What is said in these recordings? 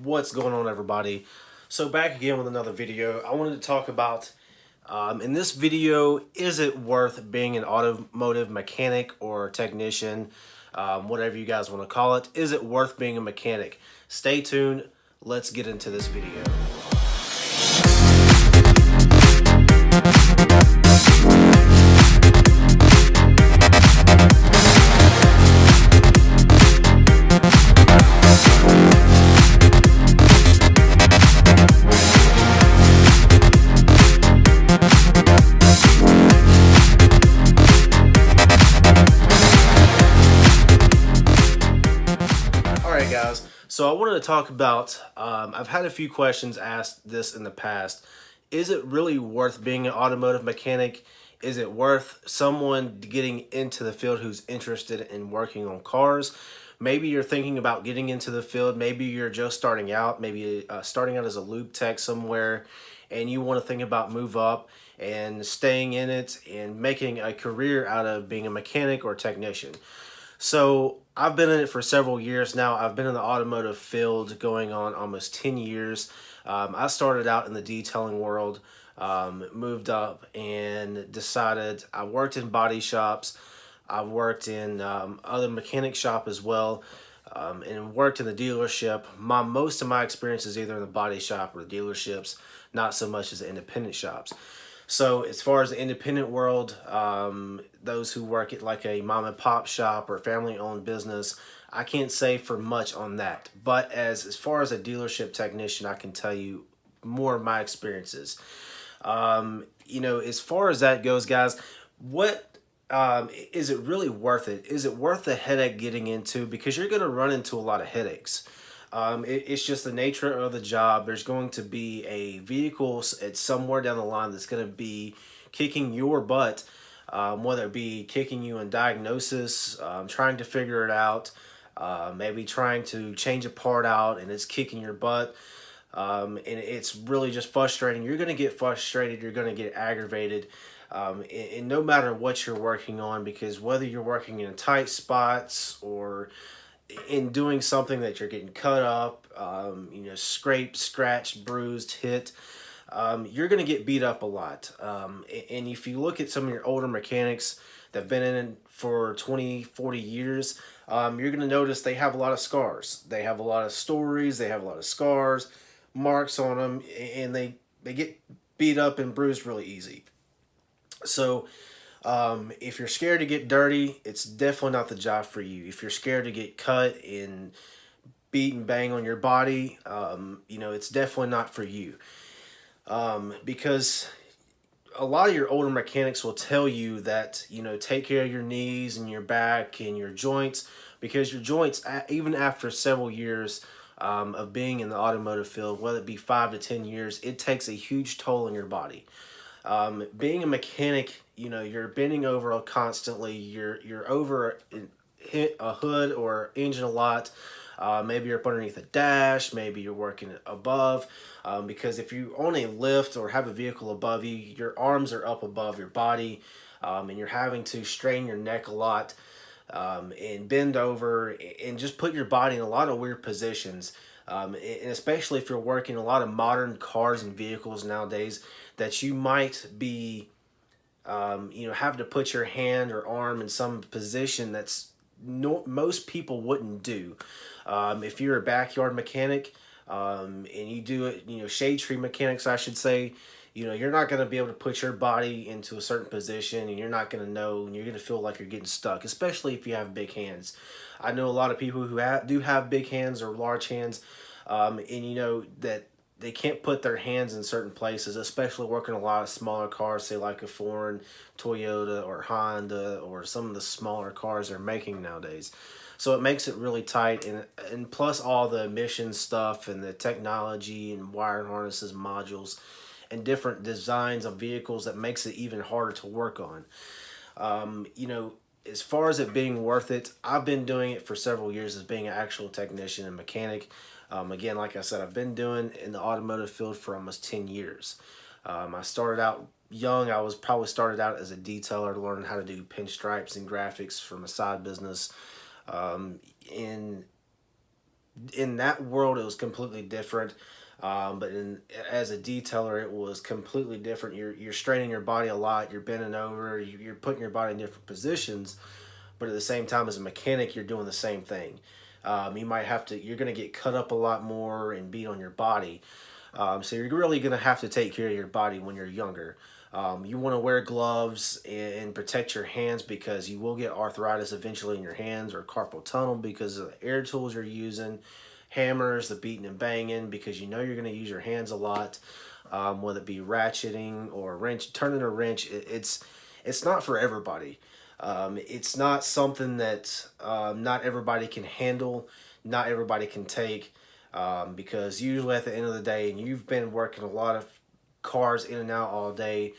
What's going on, everybody? So back again with another video. I wanted to talk about in this video, is it worth being an automotive mechanic or technician, whatever you guys want to call it? Is it worth being a mechanic? Stay tuned. Let's get into this video. Alright guys, so I wanted to talk about, I've had a few questions asked this in the past. Is it really worth being an automotive mechanic? Is it worth someone getting into the field who's interested in working on cars? Maybe you're thinking about getting into the field. Maybe you're just starting out, maybe starting out as a lube tech somewhere, and you want to think about move up and staying in it and making a career out of being a mechanic or technician. So I've been in it for several years now. I've been in the automotive field going on almost 10 years. I started out in the detailing world, moved up and decided I worked in body shops. I worked in other mechanic shop as well, and worked in the dealership. Most of my experience is either in the body shop or the dealerships, not so much as the independent shops. So as far as the independent world, those who work at like a mom and pop shop or family owned business, I can't say for much on that. But as far as a dealership technician, I can tell you more of my experiences. As far as that goes, guys, what is it really worth it? Is it worth the headache getting into? Because you're going to run into a lot of headaches. It's just the nature of the job. There's going to be a vehicle at somewhere down the line that's going to be kicking your butt, whether it be kicking you in diagnosis, trying to figure it out, maybe trying to change a part out and it's kicking your butt. And it's really just frustrating. You're going to get frustrated. You're going to get aggravated. And no matter what you're working on, because whether you're working in tight spots or in doing something that you're getting cut up, scraped, scratched, bruised, hit, you're going to get beat up a lot. And if you look at some of your older mechanics that have been in it for 20, 40 years, you're going to notice they have a lot of scars. They have a lot of stories. They have a lot of scars, marks on them, and they get beat up and bruised really easy. So if you're scared to get dirty, it's definitely not the job for you. If you're scared to get cut and beat and bang on your body, it's definitely not for you. Because a lot of your older mechanics will tell you that, take care of your knees and your back and your joints, because your joints, even after several years of being in the automotive field, whether it be 5 to 10 years, it takes a huge toll on your body. Being a mechanic, you're bending over constantly. You're over a hood or engine a lot. Maybe you're up underneath a dash. Maybe you're working above. Because if you only lift or have a vehicle above you, your arms are up above your body, and you're having to strain your neck a lot, and bend over and just put your body in a lot of weird positions. And especially if you're working a lot of modern cars and vehicles nowadays, that you might be, having to put your hand or arm in some position that's most people wouldn't do. If you're a backyard mechanic, and you do it, shade tree mechanics, I should say, you're not going to be able to put your body into a certain position, and you're not going to know, and you're going to feel like you're getting stuck, especially if you have big hands. I know a lot of people who do have big hands or large hands, and that they can't put their hands in certain places, especially working a lot of smaller cars, say like a Ford, Toyota, or Honda, or some of the smaller cars they're making nowadays. So it makes it really tight, and plus all the emission stuff and the technology and wire harnesses, modules, and different designs of vehicles that makes it even harder to work on. As far as it being worth it, I've been doing it for several years as being an actual technician and mechanic. Again, like I said, I've been doing in the automotive field for almost 10 years. I started out young. I was probably started out as a detailer, learning how to do pinstripes and graphics from a side business. And in that world, it was completely different. But as a detailer, it was completely different. You're straining your body a lot. You're bending over. You're putting your body in different positions. But at the same time, as a mechanic, you're doing the same thing. You might have to. You're going to get cut up a lot more and beat on your body. So you're really going to have to take care of your body when you're younger. You want to wear gloves and protect your hands because you will get arthritis eventually in your hands, or carpal tunnel because of the air tools you're using, hammers, the beating and banging because you know you're going to use your hands a lot, whether it be ratcheting or wrench, turning a wrench. It's not for everybody. It's not something that not everybody can handle, not everybody can take, because usually at the end of the day, and you've been working a lot of cars in and out all day,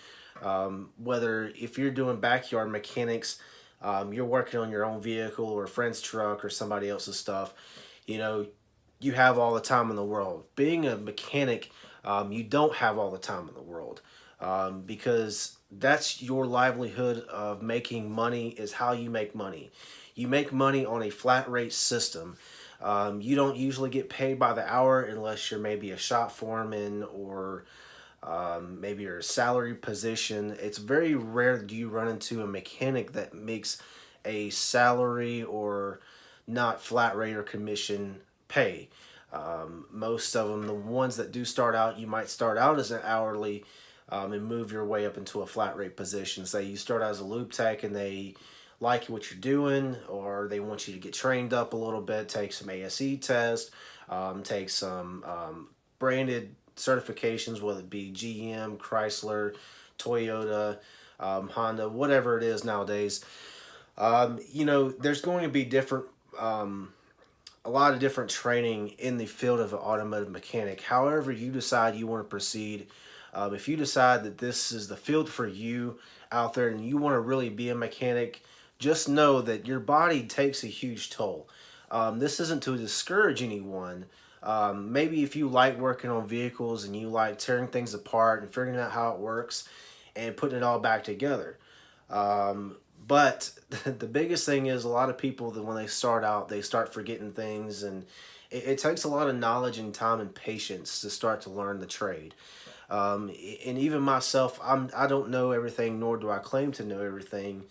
whether if you're doing backyard mechanics, you're working on your own vehicle or a friend's truck or somebody else's stuff, you know, you have all the time in the world. Being a mechanic, you don't have all the time in the world, because that's your livelihood of making money, is how you make money. You make money on a flat rate system. You don't usually get paid by the hour unless you're maybe a shop foreman or maybe you're a salary position. It's very rare do you run into a mechanic that makes a salary or not flat rate or commission pay. Most of them, the ones that do start out, you might start out as an hourly, and move your way up into a flat rate position. Say you start out as a lube tech and they like what you're doing, or they want you to get trained up a little bit, take some ASE test, take some branded certifications, whether it be GM, Chrysler, Toyota, Honda, whatever it is nowadays. You know, there's going to be different, a lot of different training in the field of an automotive mechanic. However, you decide you want to proceed. If you decide that this is the field for you out there and you want to really be a mechanic, just know that your body takes a huge toll. This isn't to discourage anyone. Maybe if you like working on vehicles and you like tearing things apart and figuring out how it works and putting it all back together. But the biggest thing is a lot of people that when they start out, they start forgetting things, and it takes a lot of knowledge and time and patience to start to learn the trade. And even myself, I don't know everything, nor do I claim to know everything.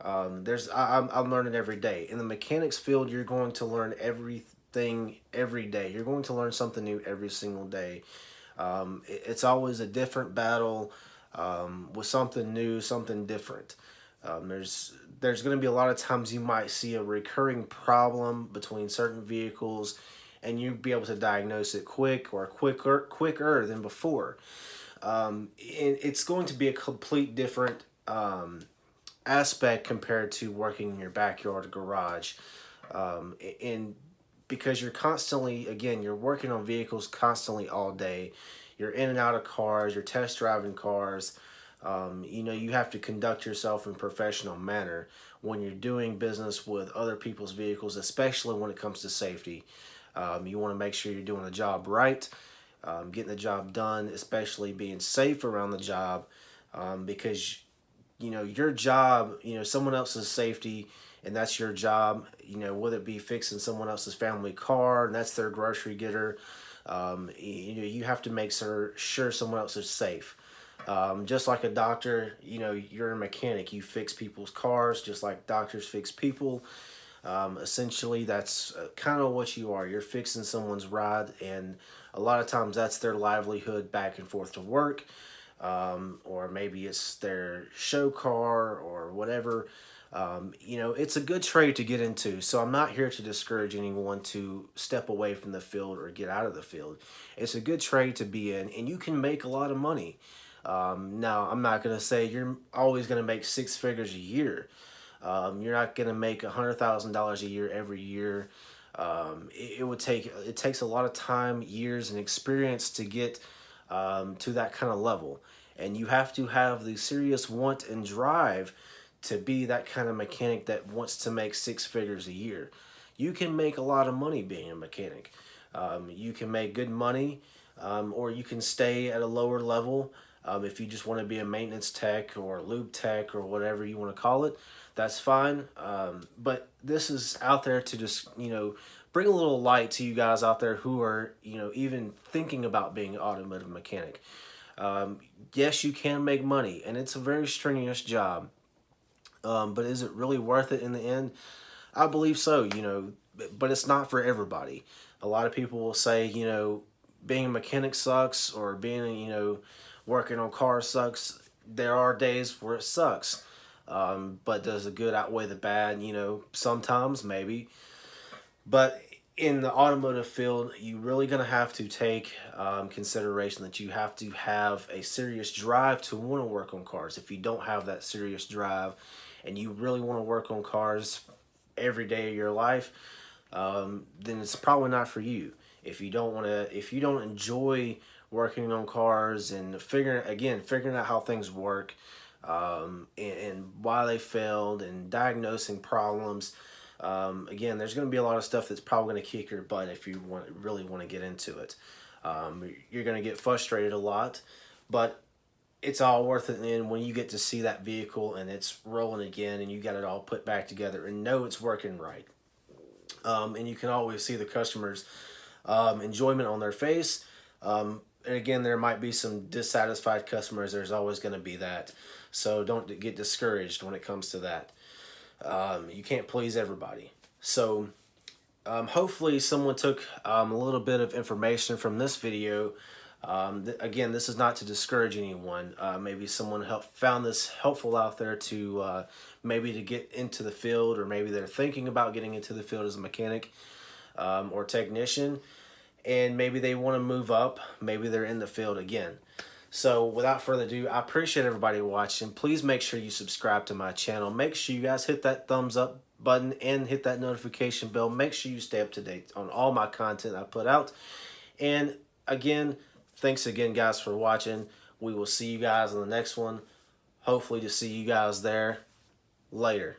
I'm learning every day. In the mechanics field, you're going to learn everything every day. You're going to learn something new every single day. It's always a different battle, with something new, something different. There's going to be a lot of times you might see a recurring problem between certain vehicles, and you'll be able to diagnose it quicker than before. It's going to be a complete different aspect compared to working in your backyard or garage. And because you're constantly, again, you're working on vehicles constantly all day. You're in and out of cars, you're test driving cars. You know, you have to conduct yourself in a professional manner when you're doing business with other people's vehicles, especially when it comes to safety. You want to make sure you're doing the job right, getting the job done, especially being safe around the job, because you know your job, you know, someone else's safety, and that's your job. You know, whether it be fixing someone else's family car and that's their grocery getter, you know, you have to make sure someone else is safe. Just like a doctor, you know, you're a mechanic. You fix people's cars just like doctors fix people. Essentially, that's kind of what you are. You're fixing someone's ride, and a lot of times that's their livelihood back and forth to work, or maybe it's their show car or whatever. You know, it's a good trade to get into. So I'm not here to discourage anyone to step away from the field or get out of the field. It's a good trade to be in, and you can make a lot of money. Now, I'm not going to say you're always going to make six figures a year. You're not going to make $100,000 a year every year. It takes a lot of time, years, and experience to get to that kind of level. And you have to have the serious want and drive to be that kind of mechanic that wants to make six figures a year. You can make a lot of money being a mechanic. You can make good money, or you can stay at a lower level. If you just want to be a maintenance tech or a lube tech or whatever you want to call it, that's fine. But this is out there to just, you know, bring a little light to you guys out there who are, even thinking about being an automotive mechanic. Yes, you can make money, and it's a very strenuous job. But is it really worth it in the end? I believe so, but it's not for everybody. A lot of people will say, being a mechanic sucks, or being, working on cars sucks. There are days where it sucks. But does the good outweigh the bad? Sometimes, maybe. But in the automotive field, you really going to have to take consideration that you have to have a serious drive to want to work on cars. If you don't have that serious drive and you really want to work on cars every day of your life, then it's probably not for you. If you don't enjoy working on cars and figuring out how things work, and why they failed, and diagnosing problems. There's going to be a lot of stuff that's probably going to kick your butt if you really want to get into it. You're going to get frustrated a lot, but it's all worth it. And when you get to see that vehicle and it's rolling again, and you got it all put back together and know it's working right, and you can always see the customers' enjoyment on their face. And again, there might be some dissatisfied customers. There's always going to be that. So don't get discouraged when it comes to that. You can't please everybody. So hopefully someone took a little bit of information from this video. Again, this is not to discourage anyone. Maybe someone found this helpful out there to maybe to get into the field, or maybe they're thinking about getting into the field as a mechanic or technician, and maybe they want to move up. Maybe they're in the field again. So without further ado, I appreciate everybody watching. Please make sure you subscribe to my channel. Make sure you guys hit that thumbs up button and hit that notification bell. Make sure you stay up to date on all my content I put out. And again, thanks again, guys, for watching. We will see you guys in the next one. Hopefully to see you guys there. Later.